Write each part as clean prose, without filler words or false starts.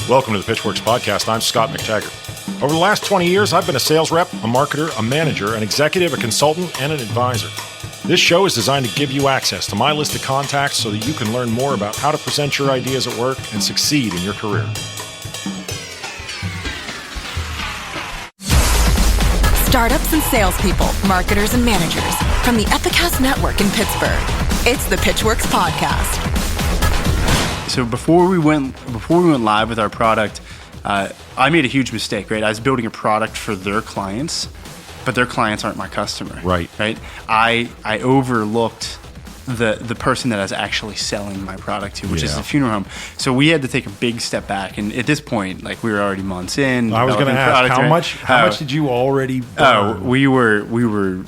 Welcome to the Pitchwerks podcast. I'm Scott McTaggart. Over the last 20 years, I've been a sales rep, a marketer, a manager, an executive, a consultant, and an advisor. This show is designed to give you access to my list of contacts so that you can learn more about how to present your ideas at work and succeed in your career. Startups and salespeople, marketers and managers from the Epicast Network in Pittsburgh. It's the Pitchwerks podcast. So before we went live with our product, I made a huge mistake, right? I was building a product for their clients, but their clients aren't my customer. Right. I overlooked the person that I was actually selling my product to, which is the funeral home. So we had to take a big step back, and at this point, like, we were already months in. I was going to ask, how much did you already burn? Oh, we were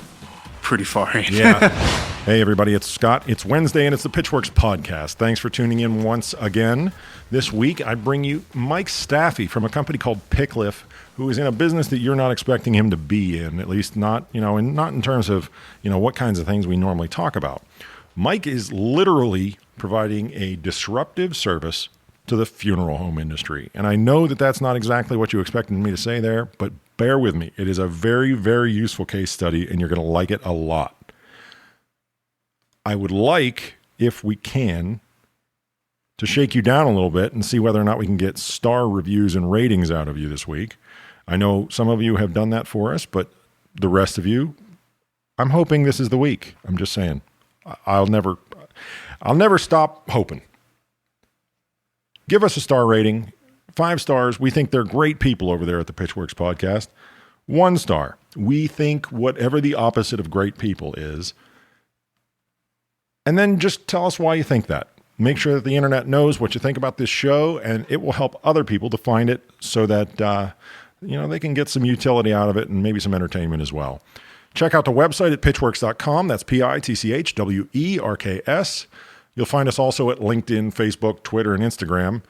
pretty far in. Yeah. Hey, everybody, it's Scott. It's Wednesday, and it's the Pitchwerks podcast. Thanks for tuning in once again. This week, I bring you Mike Stafiej from a company called PICLIF, who is in a business that you're not expecting him to be in, at least not, and not in terms of, what kinds of things we normally talk about. Mike is literally providing a disruptive service to the funeral home industry. And I know that that's not exactly what you expected me to say there, but bear with me. It is a very, very useful case study, and you're going to like it a lot. I would like, if we can, to shake you down a little bit and see whether or not we can get star reviews and ratings out of you this week. I know some of you have done that for us, but the rest of you, I'm hoping this is the week. I'm just saying. I'll never stop hoping. Give us a star rating. 5 stars. We think they're great people over there at the Pitchwerks podcast. 1 star. We think whatever the opposite of great people is. And then just tell us why you think that. Make sure that the internet knows what you think about this show, and it will help other people to find it so that they can get some utility out of it and maybe some entertainment as well. Check out the website at pitchwerks.com. That's PITCHWERKS. You'll find us also at LinkedIn, Facebook, Twitter, and Instagram.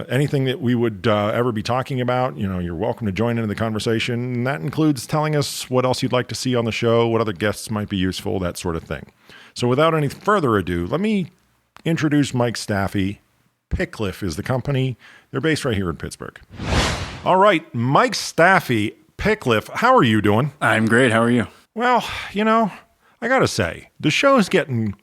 Anything that we would ever be talking about, you're welcome to join into the conversation. And that includes telling us what else you'd like to see on the show, what other guests might be useful, that sort of thing. So without any further ado, let me introduce Mike Stafiej. PICLIF is the company. They're based right here in Pittsburgh. All right, Mike Stafiej, PICLIF. How are you doing? I'm great. How are you? Well, I got to say, the show's getting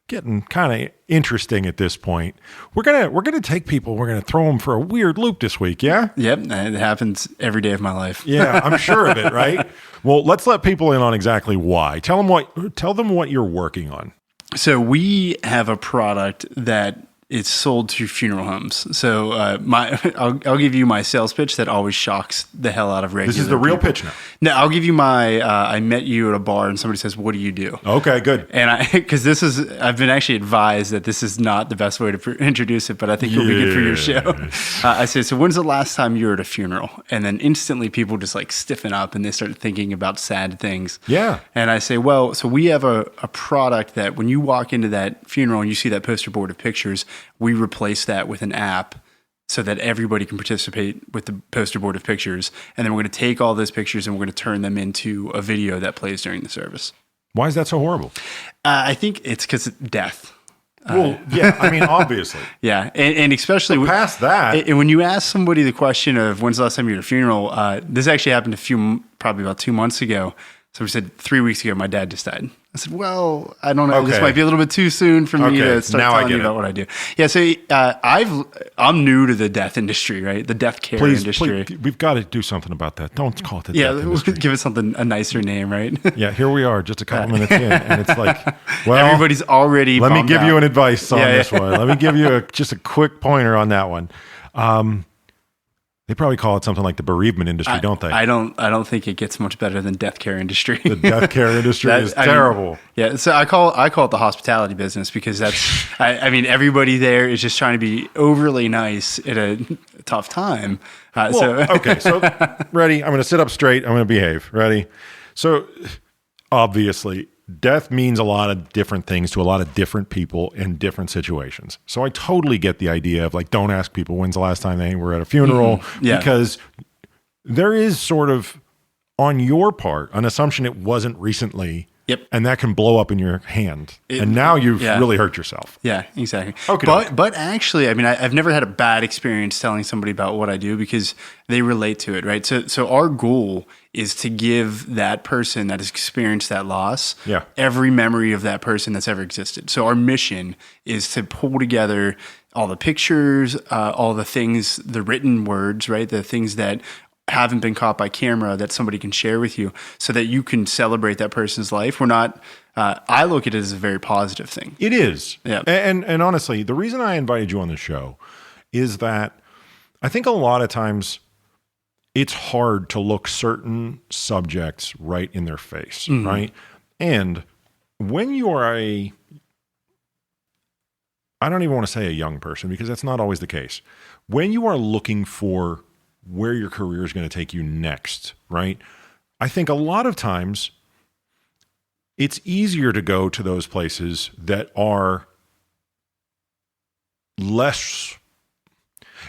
kind of interesting at this point. We're gonna take people. We're gonna throw them for a weird loop this week. Yeah. Yep, it happens every day of my life. Yeah, I'm sure of it. Right. Well, let's let people in on exactly why. Tell them what you're working on. So we have a product that is sold to funeral homes. So I'll give you my sales pitch that always shocks the hell out of regular This is the real people. pitch now. No, I'll give you my, I met you at a bar and somebody says, what do you do? Okay, good. And because I've been actually advised that this is not the best way to introduce it, but I think it'll be good for your show. I say, so when's the last time you were at a funeral? And then instantly people just like stiffen up and they start thinking about sad things. Yeah. And I say, well, so we have a product that when you walk into that funeral and you see that poster board of pictures, we replace that with an app so that everybody can participate with the poster board of pictures. And then we're going to take all those pictures and we're going to turn them into a video that plays during the service. Why is that so horrible? I think it's because of death. Well, yeah, I mean, obviously. Yeah, and especially past that. And when you ask somebody the question of when's the last time you were at a funeral, this actually happened probably about 2 months ago. Somebody said 3 weeks ago, my dad just died. I said, well, I don't know. Okay. This might be a little bit too soon for me to start telling you about what I do. Yeah, so I'm new to the death industry, right? The death care industry. Please, we've got to do something about that. Don't call it the death industry. Give it a nicer name, right? Yeah, here we are, just a couple minutes in, and it's like, well, everybody's already. Let me give you an advice on this one. Let me give you just a quick pointer on that one. They probably call it something like the bereavement industry, don't they? I don't think it gets much better than death care industry. The death care industry is terrible. Yeah, so I call it the hospitality business because that's. Everybody there is just trying to be overly nice at a tough time. Okay, so ready? I'm going to sit up straight. I'm going to behave. Ready? So obviously, death means a lot of different things to a lot of different people in different situations. So I totally get the idea of like, don't ask people when's the last time they were at a funeral, because there is sort of on your part an assumption it wasn't recently Yep. And that can blow up in your hand. And now you've really hurt yourself. Yeah, exactly. Okay. But actually, I mean, I've never had a bad experience telling somebody about what I do because they relate to it, right? So our goal is to give that person that has experienced that loss every memory of that person that's ever existed. So our mission is to pull together all the pictures, all the things, the written words, right? The things that haven't been caught by camera that somebody can share with you so that you can celebrate that person's life. We're not, I look at it as a very positive thing. It is. Yeah. And honestly, the reason I invited you on the show is that I think a lot of times it's hard to look certain subjects right in their face, right? And when you are I don't even want to say a young person because that's not always the case. When you are looking for where your career is going to take you next, right? I think a lot of times it's easier to go to those places that are less.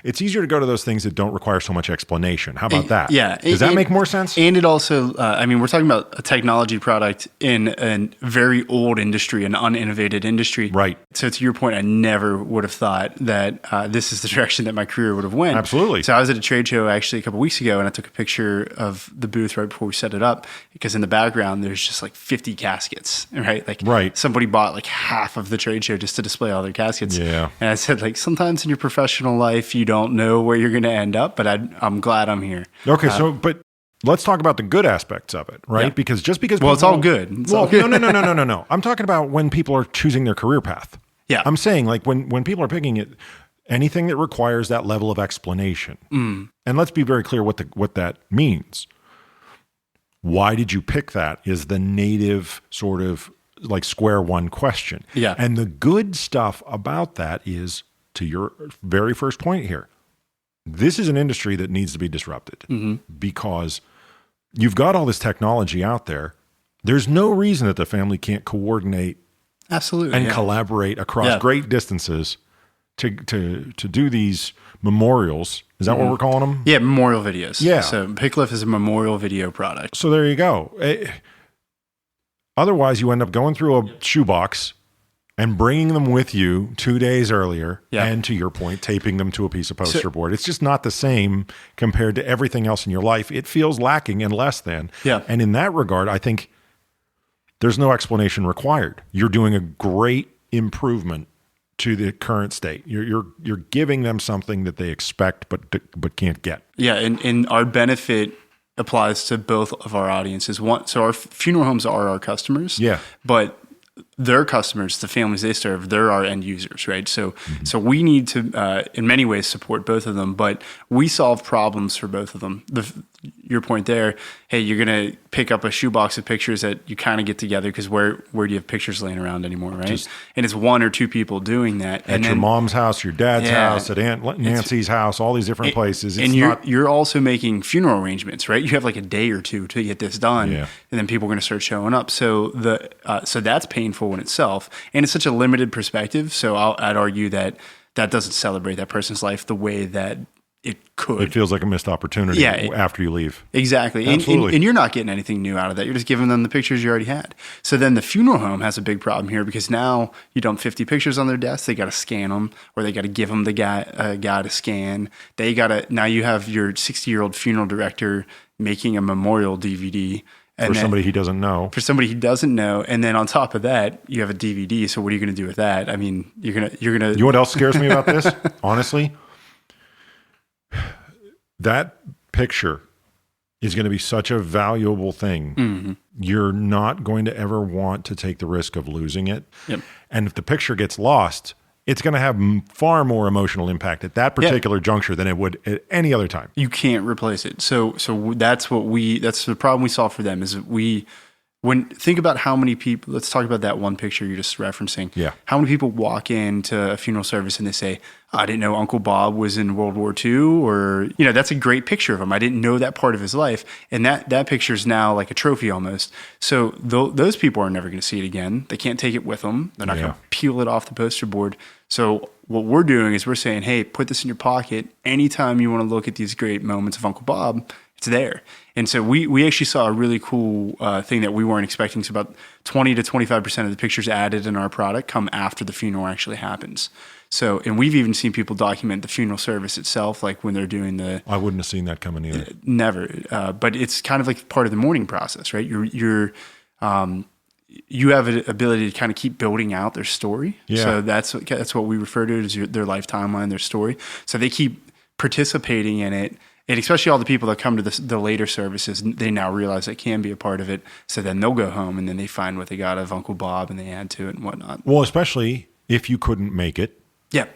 It's easier to go to those things that don't require so much explanation. How about that? Yeah. Does that make more sense? And it also, I mean, we're talking about a technology product in a very old industry, an uninnovated industry. Right. So to your point, I never would have thought that this is the direction that my career would have went. Absolutely. So I was at a trade show actually a couple of weeks ago, and I took a picture of the booth right before we set it up because in the background there's just like 50 caskets, right? Like somebody bought like half of the trade show just to display all their caskets. Yeah. And I said, like, sometimes in your professional life you don't know where you're going to end up, but I'm glad I'm here. Okay, but let's talk about the good aspects of it, right? Yeah. Because just because it's all good. No. I'm talking about when people are choosing their career path. Yeah. I'm saying like when people are picking it, anything that requires that level of explanation. And let's be very clear what that means. Why did you pick that is the native sort of like square one question. Yeah. And the good stuff about that is, to your very first point here, this is an industry that needs to be disrupted because you've got all this technology out there. There's no reason that the family can't coordinate and collaborate across great distances to do these memorials. Is that what we're calling them? Yeah, memorial videos. Yeah. So PICLIF is a memorial video product. So there you go. Otherwise, you end up going through a shoebox and bringing them with you 2 days earlier, and to your point, taping them to a piece of poster board. It's just not the same compared to everything else in your life. It feels lacking and less than. Yeah. And in that regard, I think there's no explanation required. You're doing a great improvement to the current state. You're giving them something that they expect but can't get. Yeah, and our benefit applies to both of our audiences. So our funeral homes are our customers. Yeah. But their customers, the families they serve, they're our end users, right? So we need to, in many ways, support both of them, but we solve problems for both of them. Your point there, hey, you're going to pick up a shoebox of pictures that you kind of get together because where do you have pictures laying around anymore, right? And it's one or two people doing that. At your mom's house, your dad's house, at Aunt Nancy's house, all these different places. And you're also making funeral arrangements, right? You have like a day or two to get this done, and then people are going to start showing up. So so that's painful in itself, and it's such a limited perspective. So I'd argue that doesn't celebrate that person's life the way that it could. It feels like a missed opportunity after you leave. Exactly. And you're not getting anything new out of that. You're just giving them the pictures you already had. So then the funeral home has a big problem here because now you dump 50 pictures on their desk. They got to scan them, or they got to give them the guy to scan. Now you have your 60-year-old funeral director making a memorial DVD. For somebody he doesn't know. For somebody he doesn't know. And then on top of that, you have a DVD. So what are you going to do with that? I mean, you're going to. You know what else scares me about this? Honestly? That picture is going to be such a valuable thing. You're not going to ever want to take the risk of losing it. Yep. And if the picture gets lost, it's going to have far more emotional impact at that particular juncture than it would at any other time. You can't replace it. So that's the problem we solve for them is think about how many people, let's talk about that one picture you're just referencing. Yeah. How many people walk into a funeral service and they say, I didn't know Uncle Bob was in World War II, or, that's a great picture of him. I didn't know that part of his life. And that picture is now like a trophy almost. So those people are never going to see it again. They can't take it with them. They're not going to peel it off the poster board. So what we're doing is we're saying, hey, put this in your pocket. Anytime you want to look at these great moments of Uncle Bob, It's there. And so we actually saw a really cool thing that we weren't expecting. So about 20 to 25% of the pictures added in our product come after the funeral actually happens. So, and we've even seen people document the funeral service itself, like when they're doing the... I wouldn't have seen that coming either. Never. But it's kind of like part of the mourning process, right? You have an ability to kind of keep building out their story. Yeah. So that's what we refer to as their life timeline, their story. So they keep participating in it. And especially all the people that come to the later services, they now realize they can be a part of it. So then they'll go home and then they find what they got of Uncle Bob and they add to it and whatnot. Well, especially if you couldn't make it. Yeah.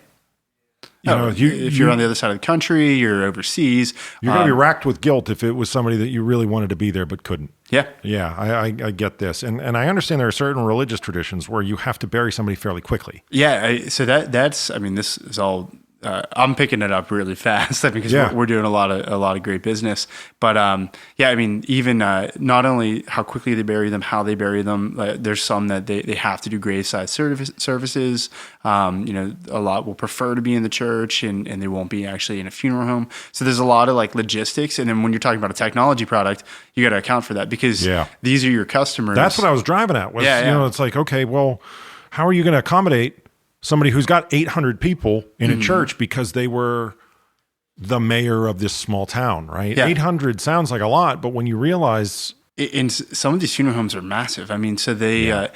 If you're on the other side of the country, you're overseas. You're going to be racked with guilt if it was somebody that you really wanted to be there but couldn't. Yeah. Yeah, I get this. And I understand there are certain religious traditions where you have to bury somebody fairly quickly. Yeah. So this is all... I'm picking it up really fast because we're doing a lot of great business. But even not only how quickly they bury them, how they bury them. There's some that they have to do graveside services. A lot will prefer to be in the church and they won't be actually in a funeral home. So there's a lot of like logistics. And then when you're talking about a technology product, you got to account for that because these are your customers. That's what I was driving at. It's like, okay, well, how are you going to accommodate somebody who's got 800 people in a church because they were the mayor of this small town, right? Yeah. 800 sounds like a lot, but when you realize... And some of these funeral homes are massive. I mean, so they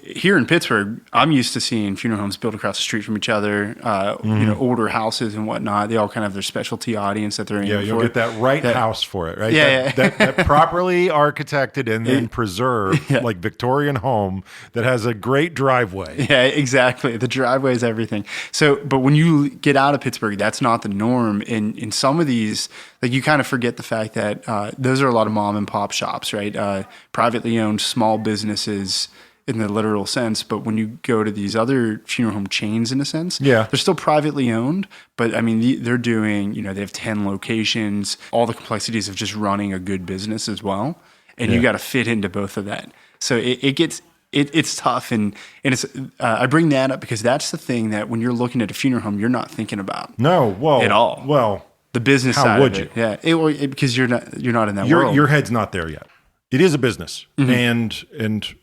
here in Pittsburgh, I'm used to seeing funeral homes built across the street from each other. Older houses and whatnot. They all kind of have their specialty audience that they're in. Yeah, you'll get that house for it, right? Yeah, that properly architected and then preserved, like Victorian home that has a great driveway. Yeah, exactly. The driveway is everything. So, but when you get out of Pittsburgh, that's not the norm. And in some of these, like you kind of forget the fact that those are a lot of mom and pop shops. Right? Privately owned small businesses in the literal sense. But when you go to these other funeral home chains, in a sense, they're still privately owned. But I mean, they're doing, they have 10 locations, all the complexities of just running a good business as well. And you got to fit into both of that. So it's tough. And it's, I bring that up because that's the thing that when you're looking at a funeral home, you're not thinking about at all. Well, the business how side would of it. you? Yeah, because you're not in that world. Your head's not there yet. It is a business, and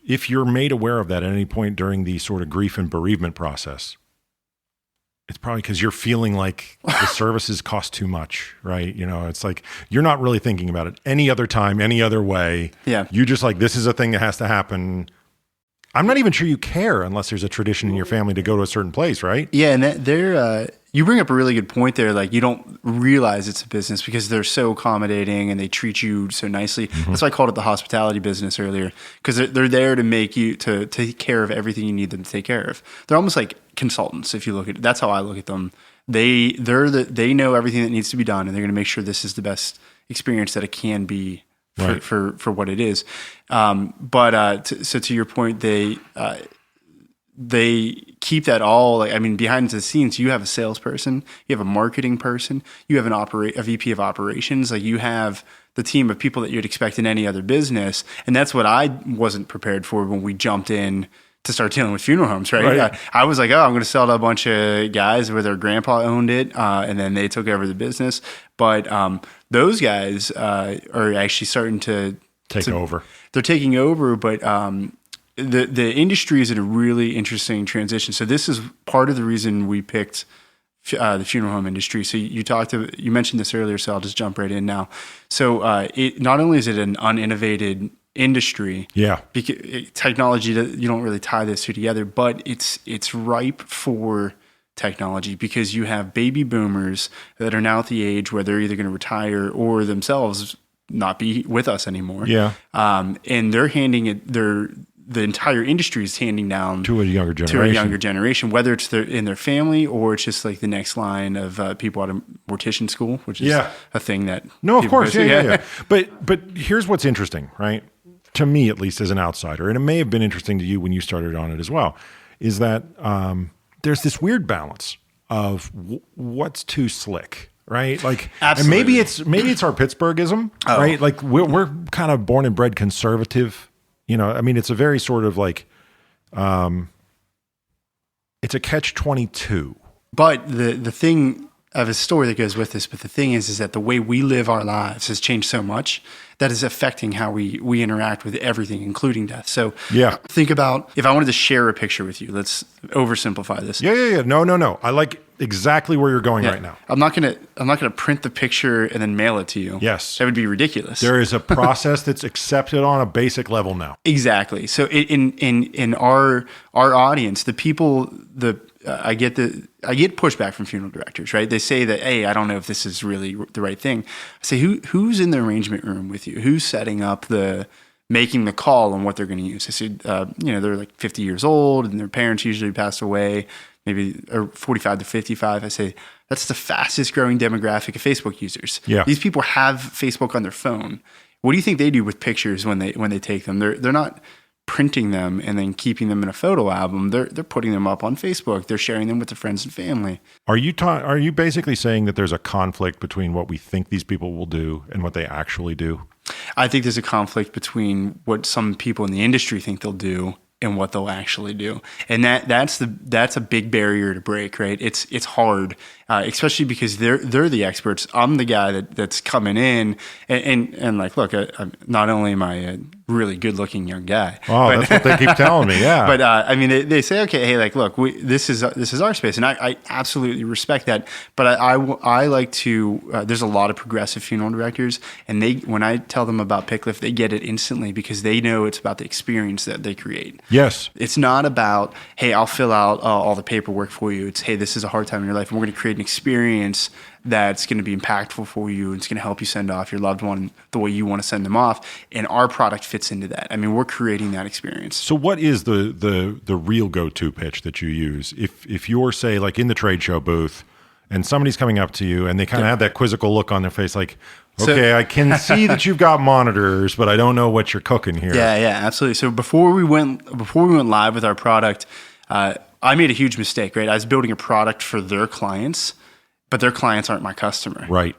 if you're made aware of that at any point during the sort of grief and bereavement process, it's probably because you're feeling like the services cost too much, right? It's like you're not really thinking about it any other time, any other way. Yeah, you just like this is a thing that has to happen. I'm not even sure you care unless there's a tradition in your family to go to a certain place, right? Yeah, and you bring up a really good point there. Like you don't realize it's a business because they're so accommodating and they treat you so nicely. That's why I called it the hospitality business earlier because they're there to make you to take care of everything you need them to take care of. They're almost like consultants. If you look at it, that's how I look at them. They know everything that needs to be done and they're going to make sure this is the best experience that it can be. Right. For what it is. So to your point, they keep that all, behind the scenes, you have a salesperson, you have a marketing person, you have a VP of operations, like you have the team of people that you'd expect in any other business. And that's what I wasn't prepared for when we jumped in to start dealing with funeral homes, right? I was like, I'm going to sell to a bunch of guys where their grandpa owned it, and then they took over the business. But those guys are actually starting to take over. They're taking over, but the industry is in a really interesting transition. So this is part of the reason we picked the funeral home industry. So you mentioned this earlier, so I'll just jump right in now. So it not only is it an uninnovated industry, because technology, you don't really tie those two together, but it's ripe for technology because you have baby boomers that are now at the age where they're either going to retire or themselves not be with us anymore. And they're handing it, the entire industry is handing down to a younger generation, whether it's in their family or it's just like the next line of people out of mortician school, which is a thing that. No, of course. Yeah. But here's what's interesting, right? To me, at least as an outsider, and it may have been interesting to you when you started on it as well, is that there's this weird balance of what's too slick, right? Like, absolutely. And maybe it's our Pittsburghism, right? Like we're kind of born and bred conservative. It's a very sort of like, it's a catch-22. But the thing have a story that goes with this, but the thing is that the way we live our lives has changed so much that is affecting how we interact with everything, including death. So think about if I wanted to share a picture with you. Let's oversimplify this. Yeah. No. I like exactly where you're going right now. I'm not gonna print the picture and then mail it to you. Yes, that would be ridiculous. There is a process that's accepted on a basic level now. Exactly. So in our audience, the people I get pushback from funeral directors, right? They say that, hey, I don't know if this is really the right thing. I say, who's in the arrangement room with you? Who's setting up making the call on what they're going to use? I said, they're like 50 years old and their parents usually passed away, maybe or 45 to 55. I say, that's the fastest growing demographic of Facebook users. Yeah. These people have Facebook on their phone. What do you think they do with pictures when they take them? They're not printing them and then keeping them in a photo album. They're putting them up on Facebook. They're sharing them with their friends and family. Are you basically saying that there's a conflict between what we think these people will do and what they actually do? I think there's a conflict between what some people in the industry think they'll do and what they'll actually do. And that's a big barrier to break, right? It's hard, especially because they're the experts. I'm the guy that's coming in and like, look, I'm not only am I a really good looking young guy. Oh, but, that's what they keep telling me. Yeah. But I mean, they say, okay, hey, like, look, this is our space. And I absolutely respect that. But I like to, there's a lot of progressive funeral directors, and when I tell them about PICLIF, they get it instantly because they know it's about the experience that they create. Yes. It's not about, hey, I'll fill out all the paperwork for you. It's, hey, this is a hard time in your life, and we're going to create an experience that's going to be impactful for you. It's going to help you send off your loved one the way you want to send them off. And our product fits into that. I mean, we're creating that experience. So what is the real go-to pitch that you use? If you're, say, like in the trade show booth and somebody's coming up to you and they kind of have that quizzical look on their face like, okay, I can see that you've got monitors, but I don't know what you're cooking here. Yeah, absolutely. So before we went live with our product, I made a huge mistake, right? I was building a product for their clients, but their clients aren't my customer. Right.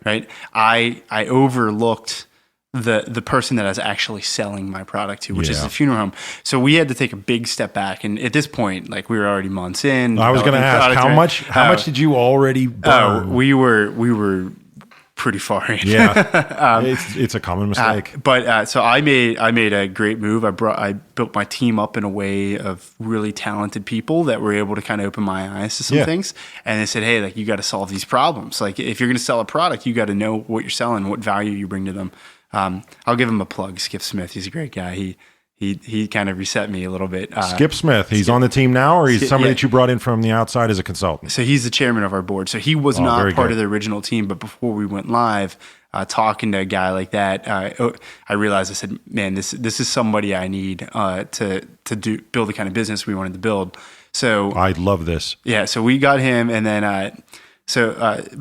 I overlooked the person that I was actually selling my product to, which is the funeral home. So we had to take a big step back. And at this point, like we were already months in. I was going to ask, how much did you already burn? We were pretty far in. Yeah, it's a common mistake. So I made a great move. I built my team up in a way of really talented people that were able to kind of open my eyes to some things. And they said, hey, like you got to solve these problems. Like if you're going to sell a product, you got to know what you're selling, what value you bring to them. I'll give him a plug. Skip Smith, he's a great guy. He kind of reset me a little bit. Skip Smith, he's on the team now, or he's somebody that you brought in from the outside as a consultant? So he's the chairman of our board. So he was not part of the original team, but before we went live, talking to a guy like that, I realized, I said, man, this is somebody I need to build the kind of business we wanted to build. So I love this. Yeah, so we got him, and then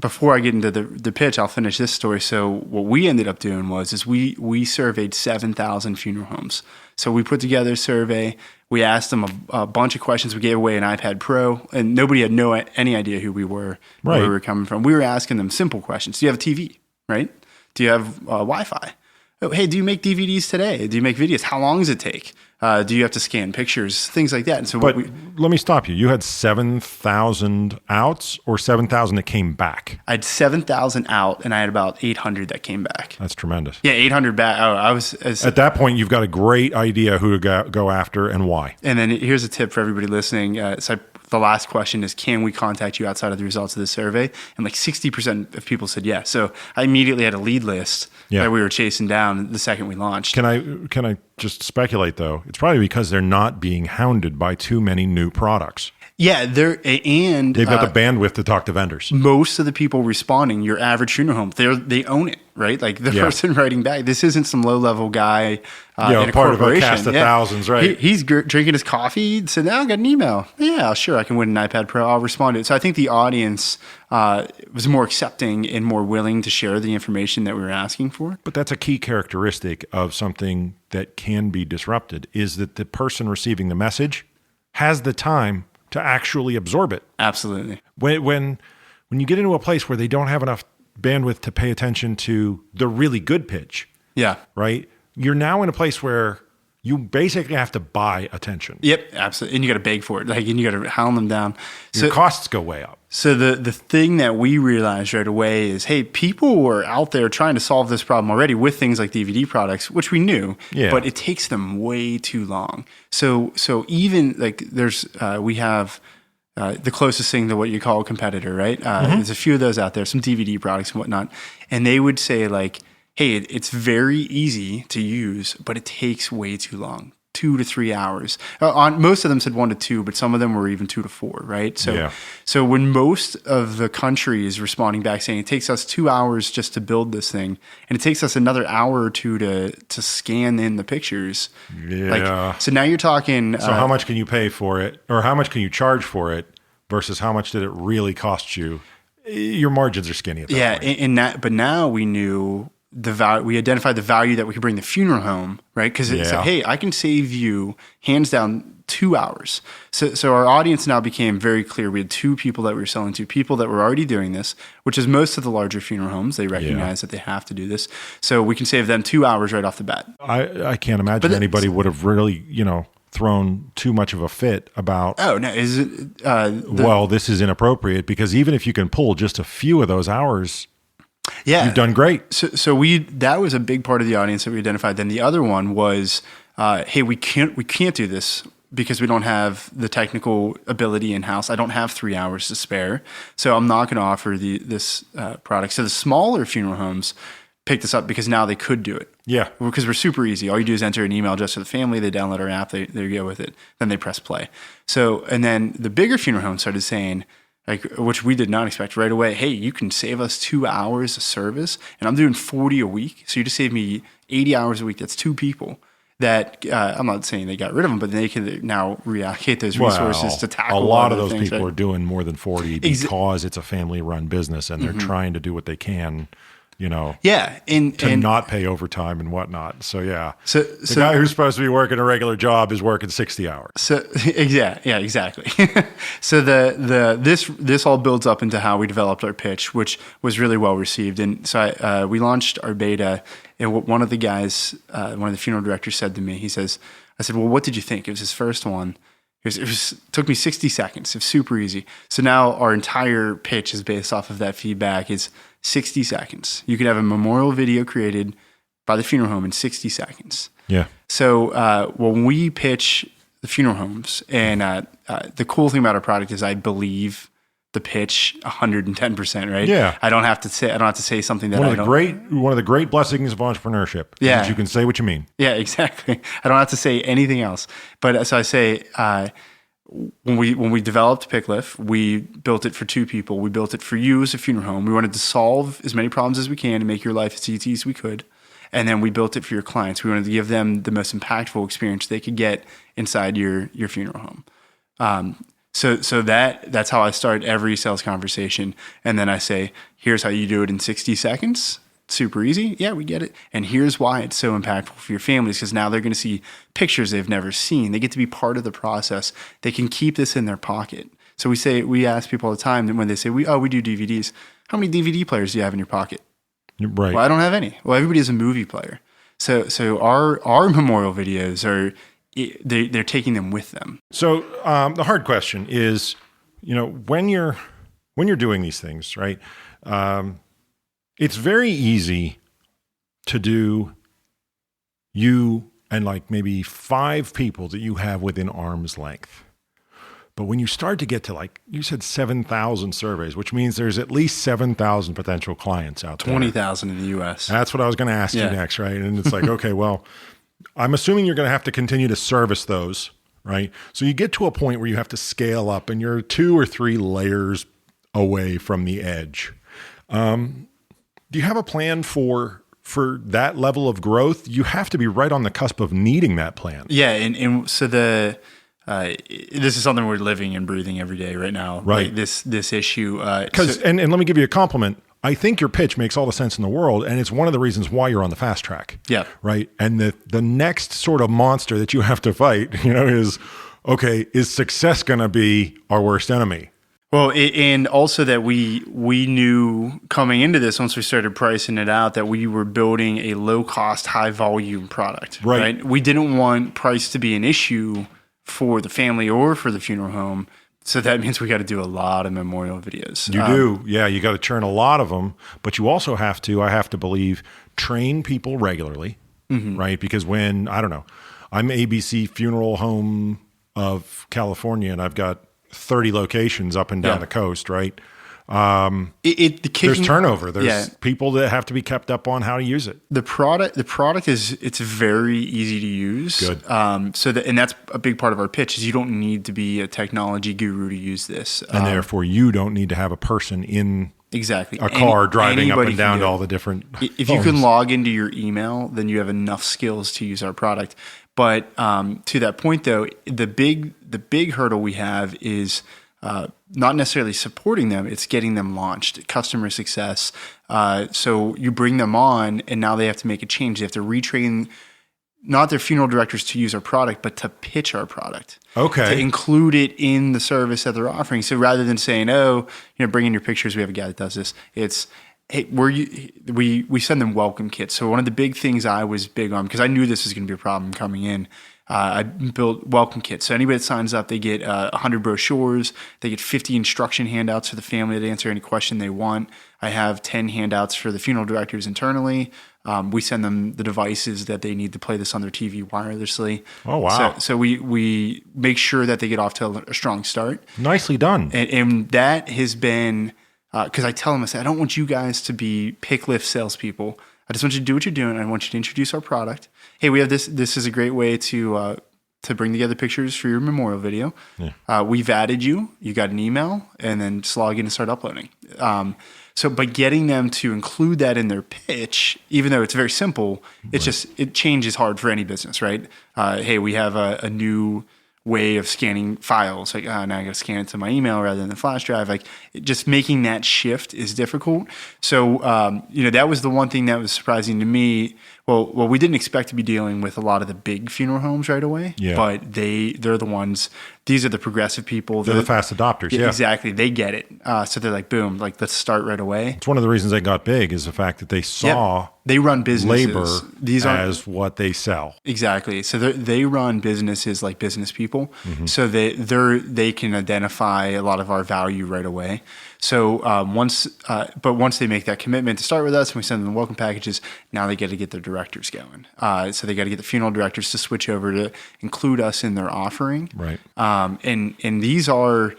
before I get into the pitch, I'll finish this story. So what we ended up doing was we surveyed 7,000 funeral homes. So we put together a survey. We asked them a bunch of questions. We gave away an iPad Pro, and nobody had any idea who we were, where we were coming from. We were asking them simple questions. Do you have a TV, right? Do you have Wi-Fi? Oh, hey, do you make DVDs today? Do you make videos? How long does it take? Do you have to scan pictures? Things like that. And so, let me stop you. You had 7,000 outs or 7,000 that came back? I had 7,000 out, and I had about 800 that came back. That's tremendous. Yeah, 800 back. At that point, you've got a great idea who to go after and why. And then here's a tip for everybody listening. The last question is, can we contact you outside of the results of this survey? And like 60% of people said yes. So I immediately had a lead list that we were chasing down the second we launched. Can I just speculate though? It's probably because they're not being hounded by too many new products. Yeah, they've got the bandwidth to talk to vendors. Most of the people responding, your average funeral home, they own it, right? Like the person writing back, this isn't some low-level guy in a part corporation. of a cast of thousands, right? He's drinking his coffee, said, now I got an email. Yeah, sure, I can win an iPad Pro. I'll respond to it. So I think the audience was more accepting and more willing to share the information that we were asking for. But that's a key characteristic of something that can be disrupted, is that the person receiving the message has the time to actually absorb it. Absolutely. When you get into a place where they don't have enough bandwidth to pay attention to the really good pitch, right? You're now in a place where you basically have to buy attention. Yep, absolutely. And you got to beg for it. And you got to hound them down. Your costs go way up. So the thing that we realized right away is, hey, people were out there trying to solve this problem already with things like DVD products, which we knew, but it takes them way too long. So even like we have the closest thing to what you call a competitor, right? There's a few of those out there, some DVD products and whatnot, and they would say like, hey, it's very easy to use, but it takes way too long. 2 to 3 hours. Most of them said 1 to 2, but some of them were even 2 to 4, right? So when most of the country is responding back saying it takes us 2 hours just to build this thing, and it takes us another hour or two to scan in the pictures. So now you're talking. So how much can you pay for it, or how much can you charge for it, versus how much did it really cost you? Your margins are skinny at that point. But now we knew we identified the value that we could bring the funeral home, right? Because it's like, hey, I can save you hands down 2 hours. So our audience now became very clear. We had 2 people that we were selling to, people that were already doing this, which is most of the larger funeral homes. They recognize that they have to do this. So we can save them 2 hours right off the bat. I can't imagine anybody would have really, thrown too much of a fit about, oh, no, is it? Well, this is inappropriate, because even if you can pull just a few of those hours, you've done great. So that was a big part of the audience that we identified. Then the other one was, hey, we can't do this because we don't have the technical ability in-house. I don't have 3 hours to spare, so I'm not going to offer this product. So the smaller funeral homes picked us up because now they could do it. Yeah. Because we're super easy. All you do is enter an email address to the family, they download our app, they go with it, then they press play. So, and then the bigger funeral homes started saying, like, which we did not expect right away, hey, you can save us 2 hours of service, and I'm doing 40 a week, so you just saved me 80 hours a week. That's 2 people that, I'm not saying they got rid of them, but they can now reallocate those resources to tackle a lot of those things, people are doing more than 40 because it's a family-run business, and they're trying to do what they can, to not pay overtime and whatnot. So the guy who's supposed to be working a regular job is working 60 hours. So exactly. So this all builds up into how we developed our pitch, which was really well received. And so we launched our beta, and one of the guys, one of the funeral directors said to me, I said, well, what did you think? It was his first one. It took me 60 seconds. It was super easy. So now our entire pitch is based off of that feedback. Is 60 seconds. You could have a memorial video created by the funeral home in 60 seconds. Yeah. So when we pitch the funeral homes, and the cool thing about our product is I believe the pitch 110%, right? Yeah. I don't have to say something that one of the great blessings of entrepreneurship. Yeah. Is you can say what you mean. Yeah, exactly. I don't have to say anything else. But so I say, when we developed PICLIF, we built it for 2 people. We built it for you as a funeral home. We wanted to solve as many problems as we can and make your life as easy as we could. And then we built it for your clients. We wanted to give them the most impactful experience they could get inside your funeral home. So that's how I start every sales conversation. And then I say, here's how you do it in 60 seconds. Super easy. Yeah, we get it. And here's why it's so impactful for your families, because now they're going to see pictures they've never seen. They get to be part of the process. They can keep this in their pocket. So we ask people all the time that when they say, we do DVDs, how many DVD players do you have in your pocket? Right. Well, I don't have any. Well, everybody has a movie player. So our memorial videos they're taking them with them. So the hard question is, when you're doing these things, right? It's very easy to do you and like maybe 5 people that you have within arm's length. But when you start to get to, like you said, 7,000 surveys, which means there's at least 7,000 potential clients out there. 20,000 in the U.S. That's what I was going to ask you next, right? And it's like, okay, well, I'm assuming you're going to have to continue to service those, right? So you get to a point where you have to scale up and you're 2 or 3 layers away from the edge. Do you have a plan for that level of growth? You have to be right on the cusp of needing that plan. Yeah, and so this is something we're living and breathing every day right now. Right. Like this issue. And let me give you a compliment. I think your pitch makes all the sense in the world, and it's one of the reasons why you're on the fast track. Yeah. Right. And the next sort of monster that you have to fight, is, okay, is success going to be our worst enemy? Well, and also that we knew coming into this, once we started pricing it out, that we were building a low-cost, high-volume product. Right? We didn't want price to be an issue for the family or for the funeral home. So that means we got to do a lot of memorial videos. You do. Yeah, you got to churn a lot of them. But you also have to, I have to believe, train people regularly, right? Because when, I don't know, I'm ABC Funeral Home of California, and I've got 30 locations up and down the coast, right? There's turnover. There's people that have to be kept up on how to use it. The product it's very easy to use. Good. And that's a big part of our pitch is you don't need to be a technology guru to use this. And therefore you don't need to have a person in exactly a car driving up and down to all the different If phones. you can log into your email, then you have enough skills to use our product. But to that point though, the big hurdle we have is not necessarily supporting them, it's getting them launched, customer success. So you bring them on and now they have to make a change. They have to retrain not their funeral directors to use our product, but to pitch our product. Okay. To include it in the service that they're offering. So rather than saying, bring in your pictures, we have a guy that does this. It's, hey, we send them welcome kits. So one of the big things I was big on, because I knew this was going to be a problem coming in, I built welcome kits. So anybody that signs up, they get 100 brochures. They get 50 instruction handouts for the family to answer any question they want. I have 10 handouts for the funeral directors internally. We send them the devices that they need to play this on their TV wirelessly. Oh, wow. So we make sure that they get off to a strong start. Nicely done. And that has been, because I tell them, I say, I don't want you guys to be PICLIF salespeople. I just want you to do what you're doing. I want you to introduce our product. Hey, we have this. This is a great way to bring together pictures for your memorial video. Yeah. We've added you. You got an email, and then just log in and start uploading. But getting them to include that in their pitch, even though it's very simple, it changes hard for any business, right? Hey, we have a new way of scanning files. Like, now I got to scan it to my email rather than the flash drive. Like, just making that shift is difficult. So, that was the one thing that was surprising to me. Well, we didn't expect to be dealing with a lot of the big funeral homes right away. Yeah. But they're the ones. These are the progressive people. They're the fast adopters. Yeah, exactly. They get it. So they're like, boom, like let's start right away. It's one of the reasons they got big is the fact that they saw they run businesses. Labor as what they sell. Exactly. So they run businesses like business people. Mm-hmm. So they can identify a lot of our value right away. So once they make that commitment to start with us and we send them the welcome packages, now they get to get their directors going. So they got to get the funeral directors to switch over to include us in their offering. Right. And these are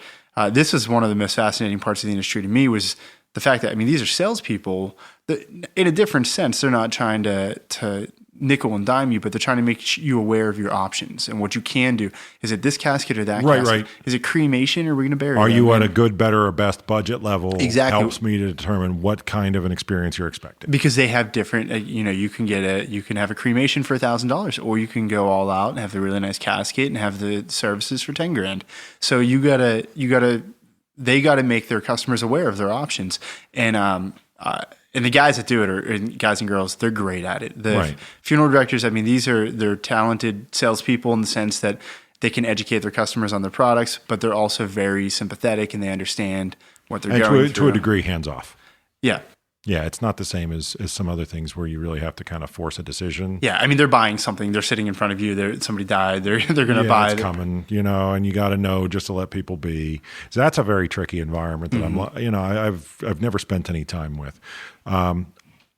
this is one of the most fascinating parts of the industry to me was the fact that, these are salespeople that, in a different sense, they're not trying to nickel and dime you, but they're trying to make you aware of your options and what you can do. Is it this casket or that casket? Right. Is it cremation or are we going to bury it? Are you at a good, better, or best budget level? Exactly. Helps me to determine what kind of an experience you're expecting. Because they have different, you can have a cremation for $1,000 or you can go all out and have the really nice casket and have the services for $10,000. So they gotta make their customers aware of their options. And the guys that do it are guys and girls, they're great at it. The funeral directors, they're talented salespeople in the sense that they can educate their customers on their products, but they're also very sympathetic and they understand what they're going through. To a degree, hands off. Yeah. Yeah, it's not the same as some other things where you really have to kind of force a decision. Yeah, they're buying something. They're sitting in front of you. Somebody died. They're going to buy it. It's coming, and you got to know just to let people be. So that's a very tricky environment that I've never spent any time with.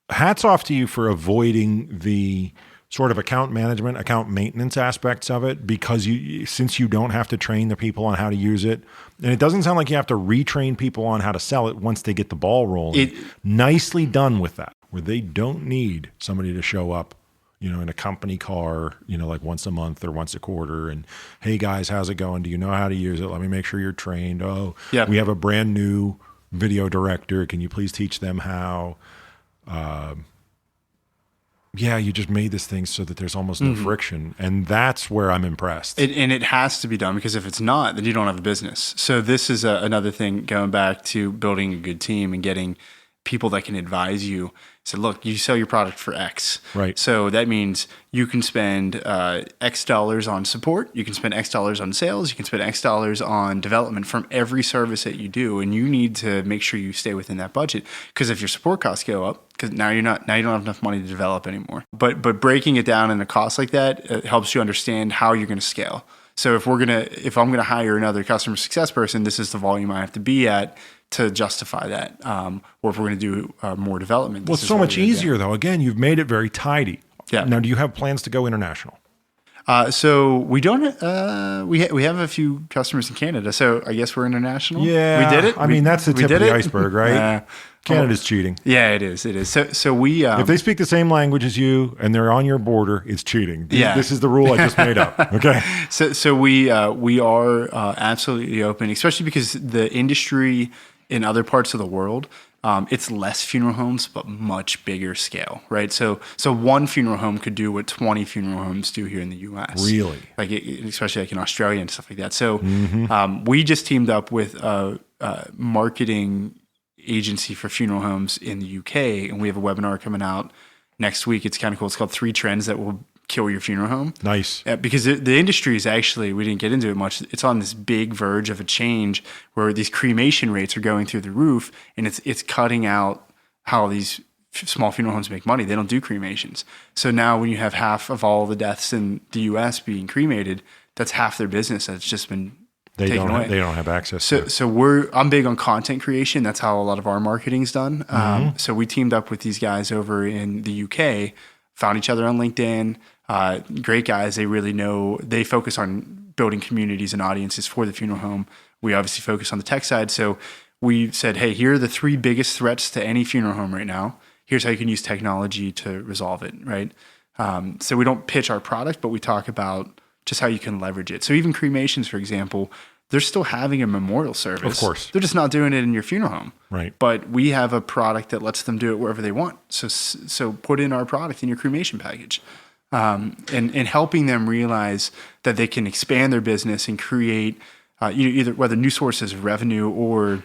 Hats off to you for avoiding the sort of account management, account maintenance aspects of it, because since you don't have to train the people on how to use it, and it doesn't sound like you have to retrain people on how to sell it once they get the ball rolling. Nicely done with that, where they don't need somebody to show up, in a company car, like once a month or once a quarter, and hey guys, how's it going? Do you know how to use it? Let me make sure you're trained. Oh, yeah. We have a brand new video director. Can you please teach them how? You just made this thing so that there's almost no friction. And that's where I'm impressed. And it has to be done, because if it's not, then you don't have a business. So this is another thing, going back to building a good team and getting people that can advise you. So look, you sell your product for X. Right. So that means you can spend X dollars on support. You can spend X dollars on sales. You can spend X dollars on development from every service that you do. And you need to make sure you stay within that budget. Because if your support costs go up, because now you don't have enough money to develop anymore. But breaking it down in a cost like that helps you understand how you're going to scale. So if I'm gonna hire another customer success person, this is the volume I have to be at to justify that. Or if we're going to do more development. Well, it's so much easier though. Again, you've made it very tidy. Yeah. Now, do you have plans to go international? So we don't. We have a few customers in Canada. So I guess we're international. Yeah, we did it. I mean, that's the tip of the iceberg, right? Canada's cheating. Yeah, it is. It is. So we. If they speak the same language as you and they're on your border, it's cheating. Yeah. This is the rule I just made up. Okay. So we are absolutely open, especially because the industry in other parts of the world, it's less funeral homes, but much bigger scale, right? So one funeral home could do what 20 funeral homes do here in the U.S. Really? Especially like in Australia and stuff like that. So we just teamed up with a marketing agency for funeral homes in the UK, and we have a webinar coming out next week. It's kind of cool. It's called 3 Trends That Will Kill Your Funeral Home. Nice. Because the industry is actually, we didn't get into it much, it's on this big verge of a change where these cremation rates are going through the roof, and it's cutting out how these small funeral homes make money. They don't do cremations. So now when you have half of all the deaths in the US being cremated, that's half their business that's just been taken away. They don't have access to it. So I'm big on content creation. That's how a lot of our marketing's done. So we teamed up with these guys over in the UK, found each other on LinkedIn. Great guys. They really know. They focus on building communities and audiences for the funeral home. We obviously focus on the tech side. So we said, hey, here are the 3 biggest threats to any funeral home right now. Here's how you can use technology to resolve it, right? So we don't pitch our product, but we talk about just how you can leverage it. So even cremations, for example, they're still having a memorial service. Of course. They're just not doing it in your funeral home. Right. But we have a product that lets them do it wherever they want. So put in our product in your cremation package. And helping them realize that they can expand their business and create either whether new sources of revenue or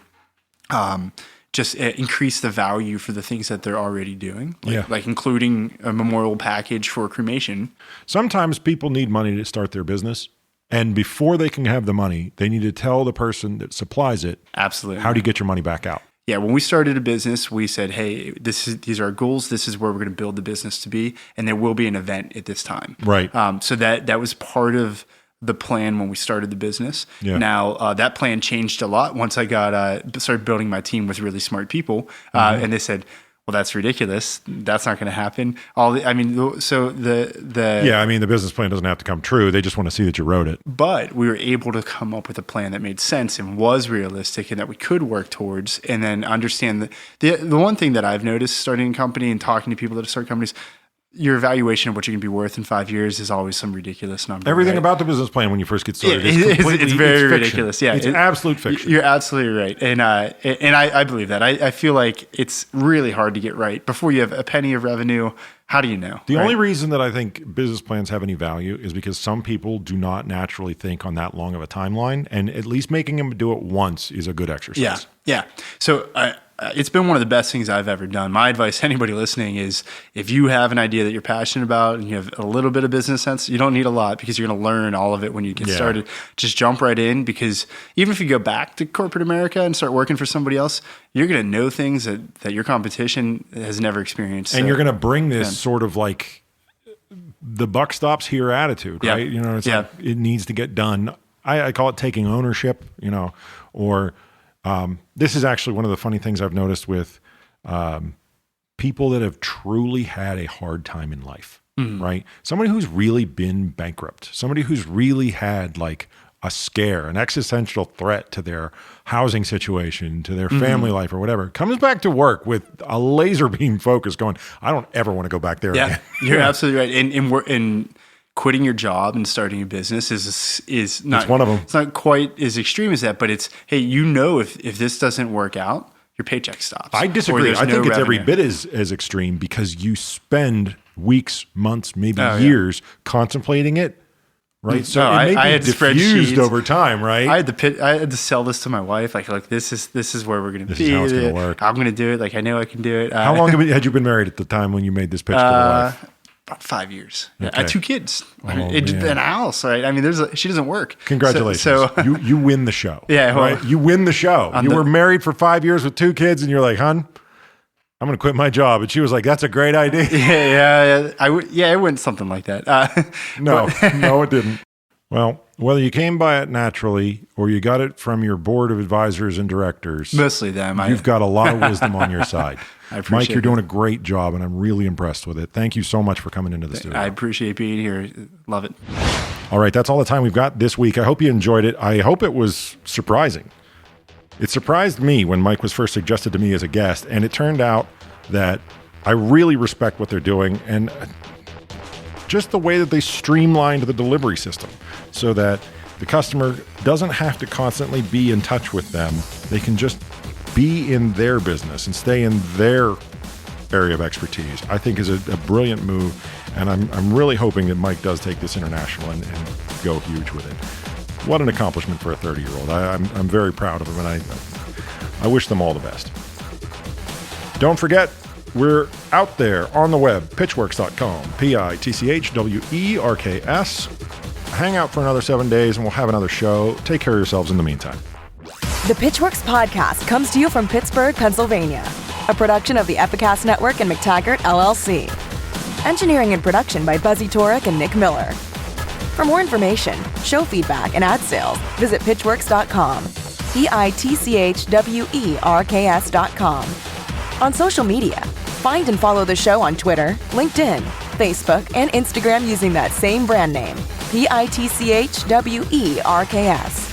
just increase the value for the things that they're already doing, like including a memorial package for cremation. Sometimes people need money to start their business, and before they can have the money, they need to tell the person that supplies it, absolutely, how do you get your money back out? Yeah, when we started a business, we said, hey, these are our goals. This is where we're going to build the business to be, and there will be an event at this time. Right. So that was part of the plan when we started the business. Yeah. Now, that plan changed a lot once I started building my team with really smart people, and they said, well, that's ridiculous. That's not going to happen. Yeah, I mean, the business plan doesn't have to come true. They just want to see that you wrote it. But we were able to come up with a plan that made sense and was realistic and that we could work towards, and then understand the one thing that I've noticed starting a company and talking to people that start companies, your evaluation of what you're going to be worth in 5 years is always some ridiculous number. Everything right? about the business plan when you first get started it's very ridiculous. Yeah, it's absolute fiction. You're absolutely right, and I believe that. I feel like it's really hard to get right before you have a penny of revenue. How do you know? The only reason that I think business plans have any value is because some people do not naturally think on that long of a timeline, and at least making them do it once is a good exercise. Yeah. So it's been one of the best things I've ever done. My advice to anybody listening is if you have an idea that you're passionate about and you have a little bit of business sense, you don't need a lot because you're going to learn all of it when you get started. Just jump right in, because even if you go back to corporate America and start working for somebody else, you're going to know things that your competition has never experienced. And you're going to bring this sort of like the buck stops here attitude, right? You know, it's like it needs to get done. I call it taking ownership, or this is actually one of the funny things I've noticed with people that have truly had a hard time in life, right? Somebody who's really been bankrupt, somebody who's really had like a scare, an existential threat to their housing situation, to their family life or whatever, comes back to work with a laser beam focus going, I don't ever want to go back there again. You're absolutely right. And quitting your job and starting a business is not it's one of them. It's not quite as extreme as that, but it's, hey, if this doesn't work out, your paycheck stops. I disagree. I think it's every bit as extreme, because you spend weeks, months, maybe years contemplating it right? So No, it may I be had diffused spreadsheets. over time, right? I had to sell this to my wife. Like this is where we're going to be. is how it's gonna work. I'm going to do it. Like I know I can do it. How long had you been married at the time when you made this pitch to the wife? About 5 years. Okay. I had 2 kids. man. And a house, right? I mean, she doesn't work. Congratulations. So you win the show. Yeah, well, right? You win the show. You were married for 5 years with 2 kids, and you're like, "Hun, I'm going to quit my job." And she was like, "That's a great idea." yeah. It went something like that. No, it didn't. Well, whether you came by it naturally or you got it from your board of advisors and directors, Mostly them. You've got a lot of wisdom on your side. I appreciate Mike, you're it. doing a great job, and I'm really impressed with it. Thank you so much for coming into the studio. I appreciate being here. Love it. All right, that's all the time we've got this week. I hope you enjoyed it. I hope it was surprising. It surprised me when Mike was first suggested to me as a guest, and it turned out that I really respect what they're doing and just the way that they streamlined the delivery system so that the customer doesn't have to constantly be in touch with them. They can just be in their business and stay in their area of expertise. I think is a brilliant move, and I'm really hoping that Mike does take this international and go huge with it. What an accomplishment for a 30-year-old. I'm very proud of him, and I wish them all the best. Don't forget, we're out there on the web, pitchwerks.com, pitchwerks. Hang out for another 7 days, and we'll have another show. Take care of yourselves in the meantime. The Pitchwerks podcast comes to you from Pittsburgh, Pennsylvania, a production of the Epicast Network and McTaggart, LLC. Engineering and production by Buzzy Torek and Nick Miller. For more information, show feedback, and ad sales, visit pitchwerks.com, pitchwerks.com. On social media, find and follow the show on Twitter, LinkedIn, Facebook, and Instagram using that same brand name, pitchwerks.